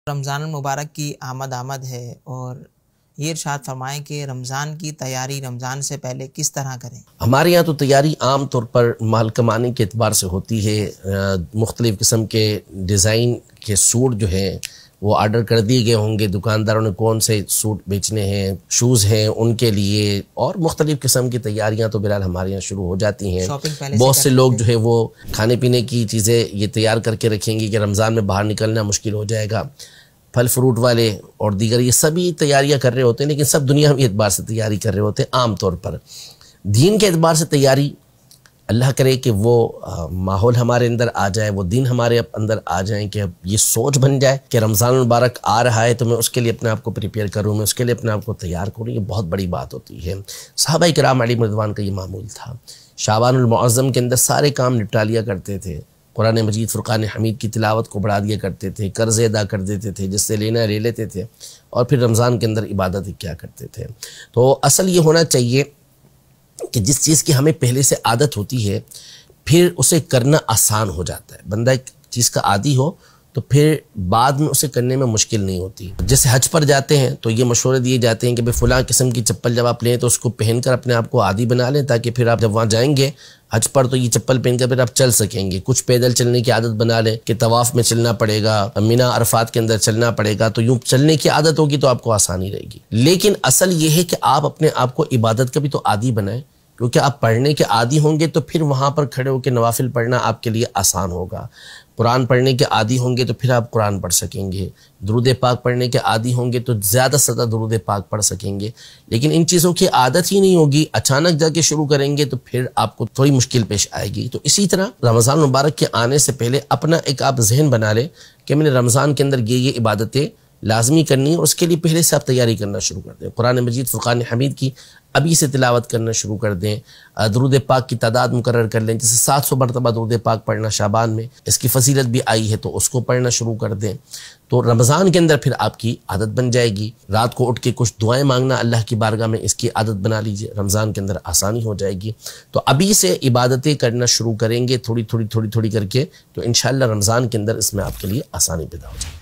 رمضان المبارک کی آمد ہے اور یہ ارشاد فرمائیں کہ رمضان کی تیاری رمضان سے پہلے کس طرح کریں؟ ہمارے یہاں تو تیاری عام طور پر مال کمانے کے اعتبار سے ہوتی ہے۔ مختلف قسم کے ڈیزائن کے سوٹ جو ہیں وہ آرڈر کر دیے گئے ہوں گے، دکانداروں نے کون سے سوٹ بیچنے ہیں، شوز ہیں ان کے لیے، اور مختلف قسم کی تیاریاں تو بہرحال ہمارے یہاں شروع ہو جاتی ہیں۔ بہت سے لوگ جو ہے وہ کھانے پینے کی چیزیں یہ تیار کر کے رکھیں گے کہ رمضان میں باہر نکلنا مشکل ہو جائے گا۔ پھل فروٹ والے اور دیگر یہ سبھی تیاریاں کر رہے ہوتے ہیں، لیکن سب دنیاوی اعتبار سے تیاری کر رہے ہوتے ہیں۔ عام طور پر دین کے اعتبار سے تیاری، اللہ کرے کہ وہ ماحول ہمارے اندر آ جائے، وہ دین ہمارے اندر آ جائیں کہ اب یہ سوچ بن جائے کہ رمضان المبارک آ رہا ہے تو میں اس کے لیے اپنے آپ کو پریپیئر کروں، میں اس کے لیے اپنے آپ کو تیار کروں۔ یہ بہت بڑی بات ہوتی ہے۔ صحابہ کرام علیہم رضوان کا یہ معمول تھا۔ شعبان المعظم کے اندر سارے کام نپٹا لیا کرتے تھے، قرآن مجید فرقان حمید کی تلاوت کو بڑھا دیا کرتے تھے، قرض ادا کر دیتے تھے، جس سے لینا لے لیتے تھے، اور پھر رمضان کے اندر عبادت کیا کرتے تھے۔ تو اصل یہ ہونا چاہیے کہ جس چیز کی ہمیں پہلے سے عادت ہوتی ہے پھر اسے کرنا آسان ہو جاتا ہے۔ بندہ ایک چیز کا عادی ہو تو پھر بعد میں اسے کرنے میں مشکل نہیں ہوتی۔ جیسے حج پر جاتے ہیں تو یہ مشورے دیے جاتے ہیں کہ بھئی فلاں قسم کی چپل جب آپ لیں تو اس کو پہن کر اپنے آپ کو عادی بنا لیں، تاکہ پھر آپ جب وہاں جائیں گے حج پر تو یہ چپل پہن کر پھر آپ چل سکیں گے۔ کچھ پیدل چلنے کی عادت بنا لیں کہ طواف میں چلنا پڑے گا، مینا عرفات کے اندر چلنا پڑے گا، تو یوں چلنے کی عادت ہوگی تو آپ کو آسانی رہے گی۔ لیکن اصل یہ ہے کہ آپ اپنے آپ کو عبادت کا بھی تو عادی بنائیں، کیونکہ آپ پڑھنے کے عادی ہوں گے تو پھر وہاں پر کھڑے ہو کے نوافل پڑھنا آپ کے لیے آسان ہوگا۔ قرآن پڑھنے کے عادی ہوں گے تو پھر آپ قرآن پڑھ سکیں گے، درود پاک پڑھنے کے عادی ہوں گے تو زیادہ سے زیادہ درود پاک پڑھ سکیں گے۔ لیکن ان چیزوں کی عادت ہی نہیں ہوگی، اچانک جا کے شروع کریں گے تو پھر آپ کو تھوڑی مشکل پیش آئے گی۔ تو اسی طرح رمضان مبارک کے آنے سے پہلے اپنا ایک آپ ذہن بنا لیں کہ میں نے رمضان کے اندر یہ عبادتیں لازمی کرنی ہے، اور اس کے لیے پہلے سے آپ تیاری کرنا شروع کر دیں۔ قرآن مجید فرقان حمید کی ابھی سے تلاوت کرنا شروع کر دیں، درود پاک کی تعداد مقرر کر لیں، جیسے 700 مرتبہ درود پاک پڑھنا شعبان میں، اس کی فضیلت بھی آئی ہے تو اس کو پڑھنا شروع کر دیں۔ تو رمضان کے اندر پھر آپ کی عادت بن جائے گی۔ رات کو اٹھ کے کچھ دعائیں مانگنا اللہ کی بارگاہ میں، اس کی عادت بنا لیجئے، رمضان کے اندر آسانی ہو جائے گی۔ تو ابھی سے عبادتیں کرنا شروع کریں گے تھوڑی تھوڑی کر کے، تو انشاءاللہ رمضان کے اندر اس میں آپ کے لیے آسانی پیدا ہو جائے گی۔